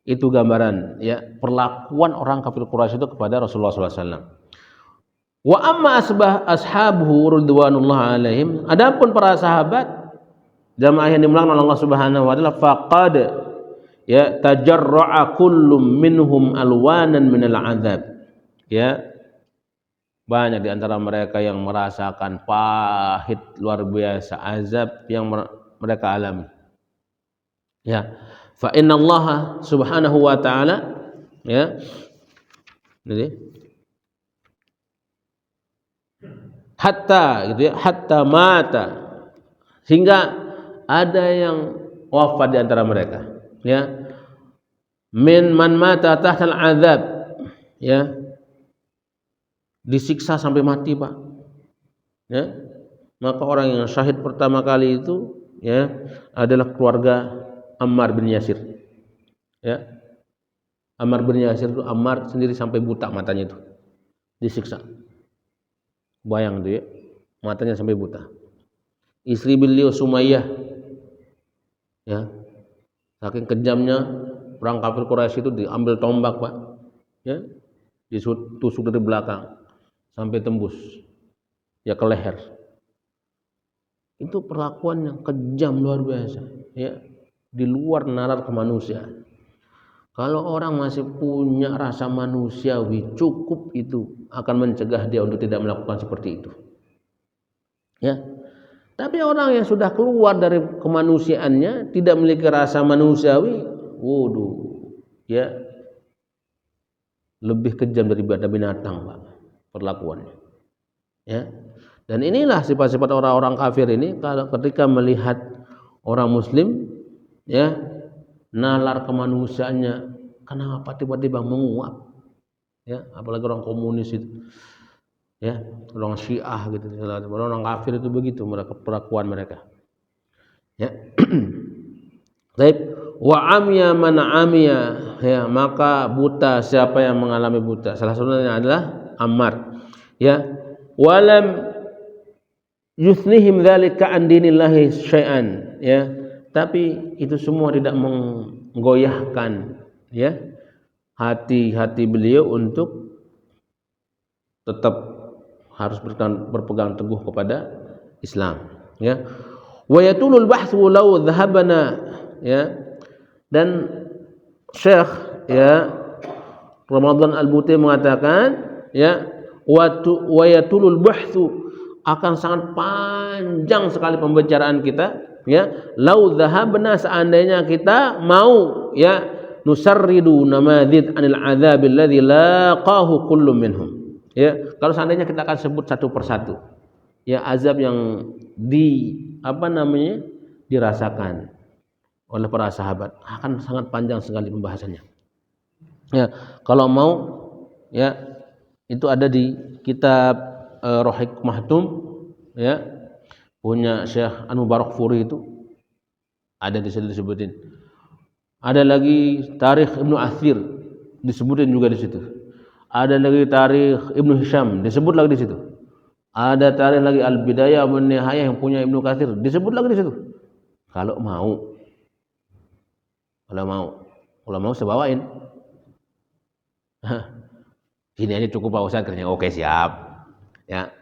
itu gambaran ya perlakuan orang kafir Quraisy itu kepada Rasulullah sallallahu alaihi wasallam. Wa amma ashabuhu ridwanullah alaihim, adapun para sahabat jamaah yang dimuliakan oleh Allah Subhanahu wa taala, faqad ya tajarra'a kullum minhum alwanan minal azab. Ya, banyak di antara mereka yang merasakan pahit luar biasa azab yang mereka alami. Ya, fa innallaha subhanahu wa ta'ala ya jadi hatta gitu ya, hatta mata, hingga ada yang wafat di antara mereka ya, min man mata tahtal azab ya, disiksa sampai mati, Pak. Ya. Maka orang yang syahid pertama kali itu ya adalah keluarga Ammar bin Yasir. Ya. Ammar bin Yasir itu Ammar sendiri sampai buta matanya itu. Disiksa. Bayang itu ya. Matanya sampai buta. Istri beliau Sumayyah. Ya. Saking kejamnya perang kafir Quraisy itu diambil tombak, Pak. Ya. Ditusuk dari belakang sampai tembus ya ke leher. Itu perlakuan yang kejam luar biasa ya, di luar nalar kemanusiaan. Kalau orang masih punya rasa manusiawi, cukup itu akan mencegah dia untuk tidak melakukan seperti itu ya. Tapi orang yang sudah keluar dari kemanusiaannya, tidak memiliki rasa manusiawi, waduh ya, lebih kejam daripada binatang, Pak, perlakuannya ya. Dan inilah sifat-sifat orang-orang kafir ini, kalau ketika melihat orang muslim ya, nalar kemanusiaannya kenapa tiba-tiba menguap ya, apalagi orang komunis itu ya, orang Syiah gitu, orang kafir itu begitu mereka perlakuan mereka ya. Baik, wa amya man amya ya, maka buta siapa yang mengalami buta. Salah satunya adalah Ammar ya. Walam yusnihim dzalika an dinillahi syai'an ya, tapi itu semua tidak menggoyahkan ya hati-hati beliau untuk tetap harus berpegang teguh kepada Islam ya. Wa yatulul bahthu law dhahabana ya. Dan Syekh ya Ramadan Al-Buti mengatakan ya, wa yatulul bahthu, akan sangat panjang sekali pembicaraan kita ya, lau dhahabna, seandainya kita mau ya, nusarridu namadzid anil adzabil ladzi laqahu kullu minhum ya, kalau seandainya kita akan sebut satu persatu ya azab yang dirasakan oleh para sahabat, akan sangat panjang sekali pembahasannya ya. Kalau mau ya, itu ada di kitab Rohik Mahtum ya, punya Syekh An-Mubarak Furi, itu ada di situ disebutin. Ada lagi Tarikh Ibnu Athir disebutin juga di situ. Ada lagi Tarikh Ibnu Hisham disebut lagi di situ. Ada tarikh lagi Al-Bidayah wan Nihayah yang punya Ibnu Katsir disebut lagi di situ. Kalau mau saya bawain. Gini aja cukup Pak Ustaz kerjanya. Oke, siap. Ya.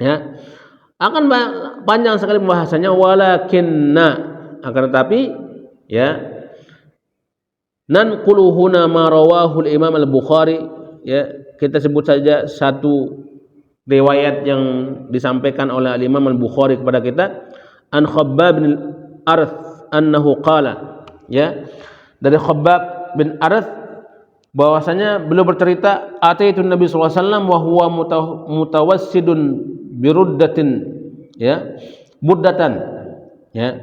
Ya. Akan panjang sekali pembahasannya, walakinna, akan tetapi ya, nanquluhuna ma rawahu al-Imam Al-Bukhari ya, kita sebut saja satu riwayat yang disampaikan oleh Al-Imam Al-Bukhari kepada kita, an Khabbab bin Arth annahu qala ya, dari Khabbab bin Arth bahwasanya beliau bercerita, ataitu Nabi sallallahu alaihi wasallam wa huwa mutawassidun biruddatin, ya, buddatan, ya.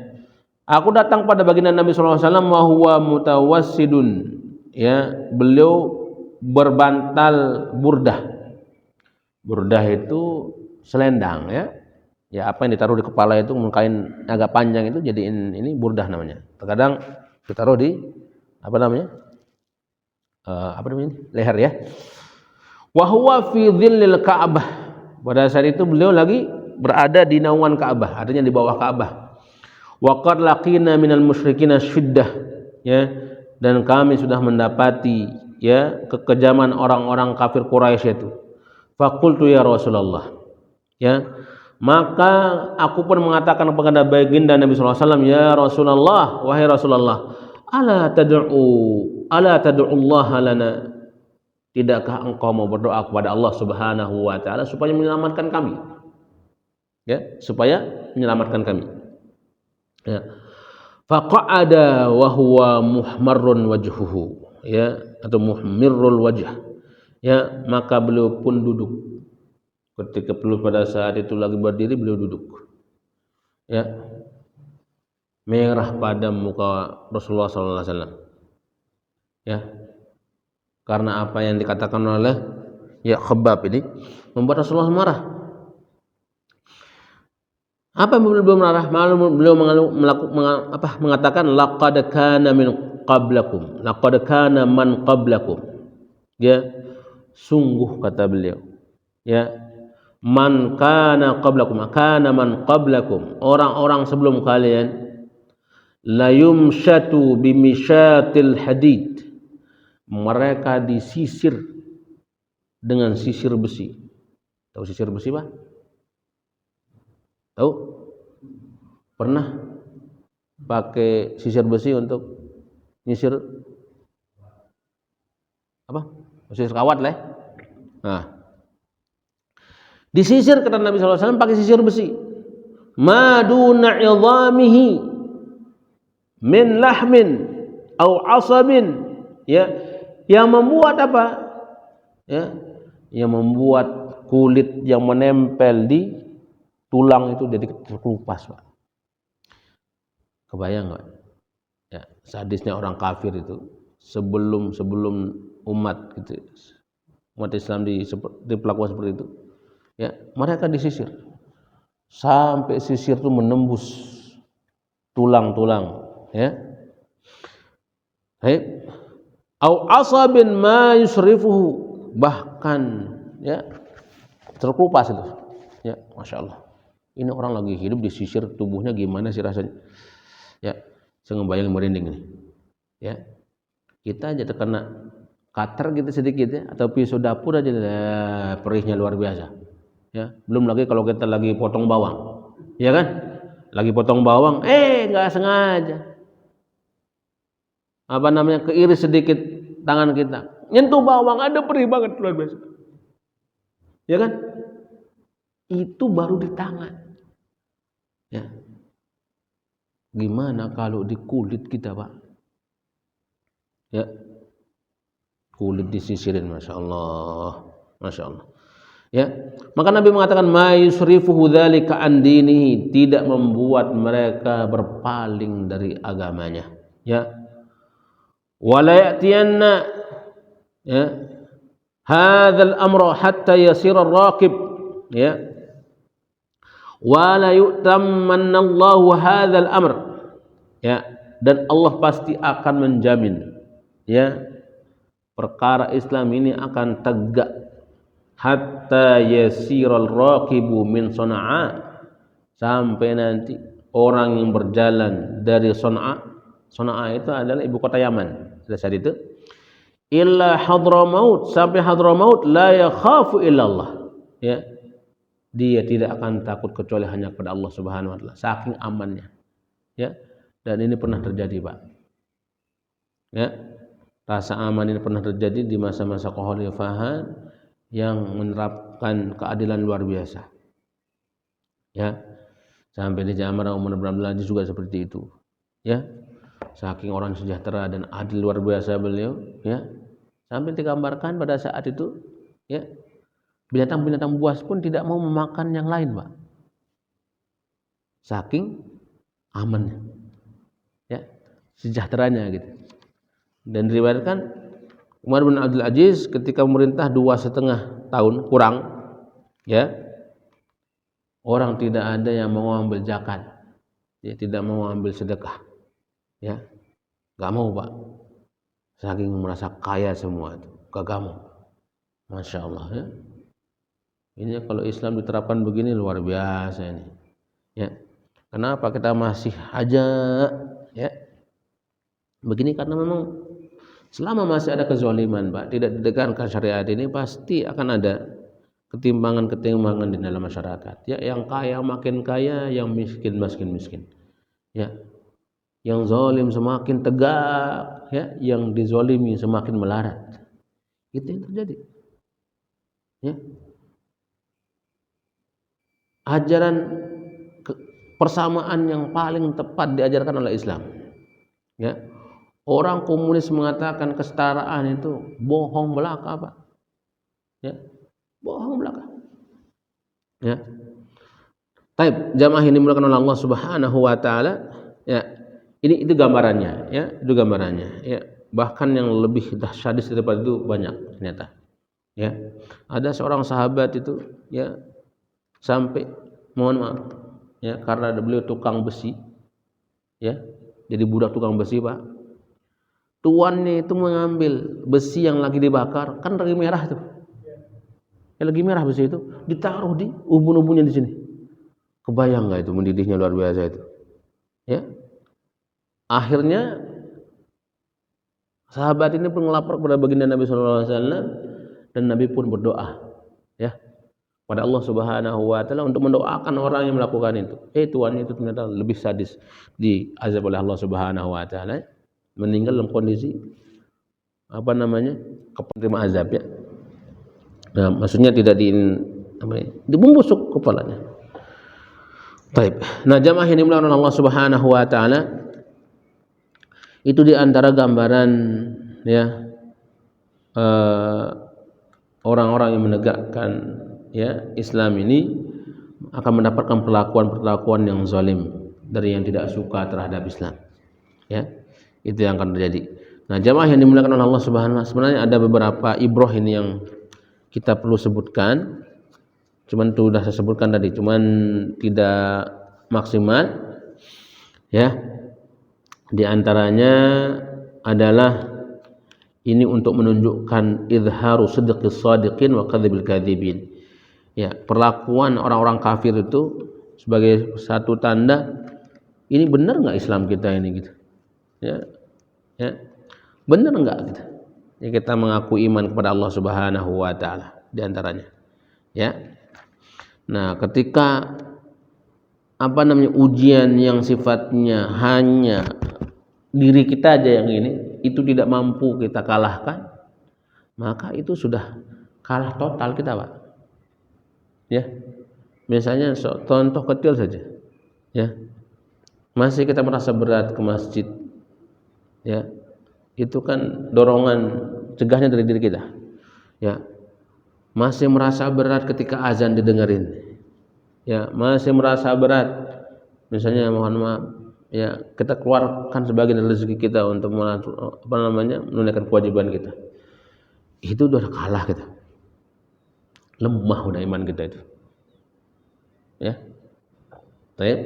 Aku datang pada baginda Nabi sallallahu alaihi wasallam wa huwa mutawassidun, ya, beliau berbantal burdah. Burdah itu selendang, ya. Ya, apa yang ditaruh di kepala itu, kain agak panjang itu jadi ini burdah namanya. Terkadang ditaruh di apa namanya? Leher, ya. Wa huwa fi dhillil Ka'bah. Pada saat itu beliau lagi berada di naungan Ka'bah, artinya di bawah Ka'bah. Wa qad laqina minal musyrikina syiddah, ya, dan kami sudah mendapati, ya, kekejaman orang-orang kafir Quraisy itu. Faqultu ya Rasulullah, ya, maka aku pun mengatakan kepada baginda Nabi sallallahu alaihi wasallam, ya Rasulullah, wahai Rasulullah, ala tad'u Allah lana, tidakkah engkau mau berdoa kepada Allah Subhanahu wa taala supaya menyelamatkan kami, ya, supaya menyelamatkan kami, ya. Faqa'ada wa huwa muhmarrun wajhuhu, ya, atau muhmirrul wajh, ya, maka beliau pun duduk. Ketika beliau pada saat itu lagi berdiri, beliau duduk, ya, merah pada muka Rasulullah sallallahu alaihi wasallam, ya, karena apa yang dikatakan oleh, ya, Khabbab ini membuat Rasulullah marah. Apa yang beliau marah? Beliau mengatakan laqad kana man qablakum, ya, sungguh kata beliau, ya, man kana qablakum, orang-orang sebelum kalian, la yumshatu bimishatil hadid, mereka disisir dengan sisir besi. Tahu sisir besi, Pak? Tahu? Pernah pakai sisir besi untuk nyisir apa? Sisir kawat lah. Nah, disisir kata Nabi sallallahu alaihi wasallam pakai sisir besi. Maduna 'idhamihi min lahmin au 'asabin, ya, yang membuat apa? Ya, yang membuat kulit yang menempel di tulang itu jadi terkelupas, Pak. Kebayang enggak? Ya, sadisnya orang kafir itu sebelum umat gitu, umat Islam diperlakukan seperti itu, ya, mereka disisir sampai sisir itu menembus tulang-tulang, ya. Baik. Au asabin ma yusrifuhu, bahkan, ya, terkelupas itu, ya, Masya Allah. Ini orang lagi hidup disisir tubuhnya gimana sih rasanya, ya, saya ngebayang merinding ini, ya. Kita aja terkena cutter gitu sedikit, ya, atau pisau dapur aja, perihnya luar biasa, ya. Belum lagi kalau kita lagi potong bawang, ya kan, lagi potong bawang, nggak sengaja apa namanya keiris sedikit tangan kita, nyentuh bawang, ada perih banget luar biasa, ya kan. Itu baru di tangan, ya. Gimana kalau di kulit kita, Pak? Ya, kulit disisirin, Masya Allah, Masya Allah, ya. Maka Nabi mengatakan ma yusrifuhu dzalika an dinihi, tidak membuat mereka berpaling dari agamanya, ya. Wala ya'tiyanna, ya, hadzal amra hatta yasira ar-raqib, ya, wala yu'tammanna Allahu hadzal amr, ya, dan Allah pasti akan menjamin, ya, perkara Islam ini akan tegak hatta yasiral raqibu min Sana'a, sampai nanti orang yang berjalan dari Sana'a itu adalah ibu kota Yaman pada saat itu, illa Hadramaut, sampai Hadramaut, la yakhafu illallah, ya, dia tidak akan takut kecuali hanya kepada Allah Subhanahu wa taala, saking amannya, ya. Dan ini pernah terjadi, Pak, ya. Rasa aman ini pernah terjadi di masa-masa kekhalifahan yang menerapkan keadilan luar biasa, ya. Sampai di zaman Umar bin Abdul Aziz juga seperti itu, ya. Saking orang sejahtera dan adil luar biasa beliau, ya. Sampai digambarkan pada saat itu, ya, binatang-binatang buas pun tidak mau memakan yang lain, Pak. Saking amannya, ya, sejahteranya gitu. Dan diriwayatkan Umar bin Abdul Aziz ketika memerintah 2,5 tahun kurang, ya, orang tidak ada yang mau ambil zakat, ya, tidak mau ambil sedekah, ya, nggak mau, Pak. Saking merasa kaya semua itu, gak mau. Masya Allah, ya. Ini kalau Islam diterapkan begini luar biasa ini, ya. Kenapa kita masih aja, ya, begini? Karena memang selama masih ada kezaliman, Pak, tidak ditegakkan syariat ini, pasti akan ada ketimpangan-ketimpangan di dalam masyarakat. Ya, yang kaya makin kaya, yang miskin makin miskin. Ya, yang zalim semakin tegak, ya, yang dizalimi semakin melarat. Itu yang terjadi. Ya. Ajaran persamaan yang paling tepat diajarkan oleh Islam. Ya. Orang komunis mengatakan kesetaraan itu bohong belaka, Pak. Ya. Bohong belaka. Ya. Baik, jamaah ini dimulakan oleh Allah Subhanahu wa taala, ya. Itu gambarannya, ya. Itu gambarannya, ya. Bahkan yang lebih sadis daripada itu banyak ternyata. Ya. Ada seorang sahabat itu, ya, sampai mohon maaf, ya, karena beliau tukang besi, ya. Jadi budak tukang besi, Pak. Tuannya itu mengambil besi yang lagi dibakar, kan lagi merah tuh. Ya, lagi merah besi itu, ditaruh di ubun-ubunnya di sini. Kebayang nggak itu mendidihnya luar biasa itu? Ya. Akhirnya sahabat ini pun melapor kepada baginda Nabi sallallahu alaihi wasallam dan Nabi pun berdoa, ya, pada Allah Subhanahu wa taala untuk mendoakan orang yang melakukan itu. Tuannya itu ternyata lebih sadis, diazab oleh Allah Subhanahu wa taala, meninggal dalam kondisi penerima azab, ya. Nah, maksudnya tidak dibungkusuk kepalanya. Baik. Nah, jamaah yang dimuliakan Allah Subhanahu wa taala, itu di antara gambaran, ya, orang-orang yang menegakkan, ya, Islam ini akan mendapatkan perlakuan yang zalim dari yang tidak suka terhadap Islam, ya. Itu yang akan terjadi. Nah, jamaah yang dimuliakan oleh Allah Subhanahu wa taala, sebenarnya ada beberapa ibrah ini yang kita perlu sebutkan. Cuman itu sudah saya sebutkan tadi, cuman tidak maksimal, ya. Di antaranya adalah ini untuk menunjukkan izharu sidqis shadiqin wa kadhibil kadhibin. Ya, perlakuan orang-orang kafir itu sebagai satu tanda ini benar enggak Islam kita ini gitu. Ya. Ya. Benar enggak gitu. Ya, kita mengaku iman kepada Allah Subhanahu wa taala di antaranya. Ya. Nah, ketika ujian yang sifatnya hanya diri kita aja yang ini, itu tidak mampu kita kalahkan, maka itu sudah kalah total kita, Pak. Ya. Misalnya contoh kecil saja. Ya. Masih kita merasa berat ke masjid. Ya. Itu kan dorongan cegahnya dari diri kita. Ya. Masih merasa berat ketika azan didengerin, ya, masih merasa berat misalnya mohon maaf, ya, kita keluarkan sebagian dari rezeki kita untuk menunaikan kewajiban kita, itu udah kalah kita, lemah udah iman kita itu, ya. Baik.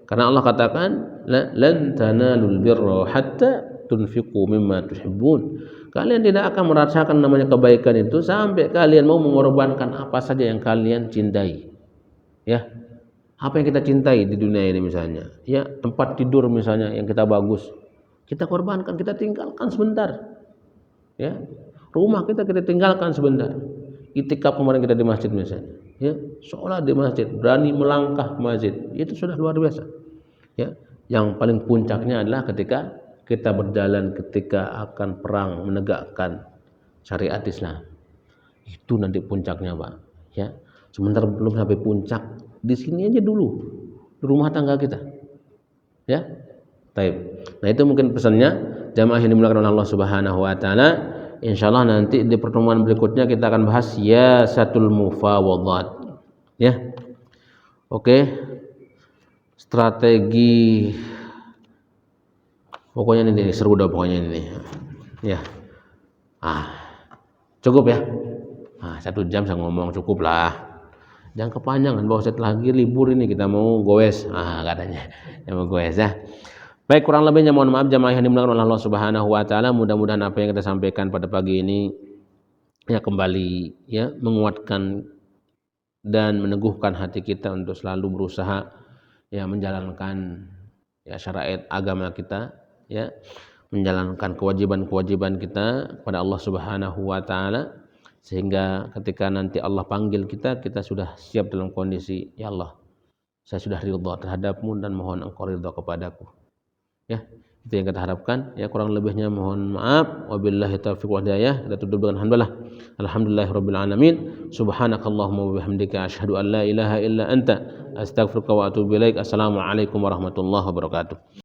Karena Allah katakan lan tanalul birra hatta tunfiqu mimma tuhibbun. Kalian tidak akan merasakan namanya kebaikan itu sampai kalian mau mengorbankan apa saja yang kalian cintai. Ya. Apa yang kita cintai di dunia ini misalnya, ya, tempat tidur misalnya yang kita bagus, kita korbankan, kita tinggalkan sebentar. Ya. Rumah kita tinggalkan sebentar. Itikaf kemarin kita di masjid misalnya, ya, sholat di masjid, berani melangkah ke masjid, itu sudah luar biasa. Ya. Yang paling puncaknya adalah ketika kita berjalan ketika akan perang menegakkan syariat Islam. Itu nanti puncaknya, Pak. Ya. Sebentar belum sampai puncak, di sini aja dulu, di rumah tangga kita. Ya. Baik. Nah, itu mungkin pesannya jamaah yang dimuliakan oleh Allah Subhanahu wa taala. Insyaallah nanti di pertemuan berikutnya kita akan bahas siyasatul mufawadat. Ya. Oke. Strategi pokoknya ini seru dah pokoknya ini. Ya. Cukup ya. 1 jam saya ngomong cukup lah. Jangan kepanjangan bahwa saya lagi libur ini kita mau goes. Katanya. Yang mau goes ya. Baik, kurang lebihnya mohon maaf jamaah yang dimuliakan oleh Allah Subhanahu wa taala. Mudah-mudahan apa yang kita sampaikan pada pagi ini ya kembali ya menguatkan dan meneguhkan hati kita untuk selalu berusaha ya menjalankan ya syariat agama kita, ya menjalankan kewajiban-kewajiban kita kepada Allah Subhanahu wa taala, sehingga ketika nanti Allah panggil kita, kita sudah siap dalam kondisi ya Allah, saya sudah ridha terhadapmu dan mohon engkau ridha kepadaku. Ya, itu yang kita harapkan. Ya, kurang lebihnya mohon maaf. Wabillahi taufiq wal hidayah. Kita tutup dengan hamdalah. Alhamdulillahirabbil alamin. Subhanakallahumma wa bihamdika asyhadu an la ilaha illa anta astaghfiruka wa atubu ilaik. Assalamualaikum warahmatullahi wabarakatuh.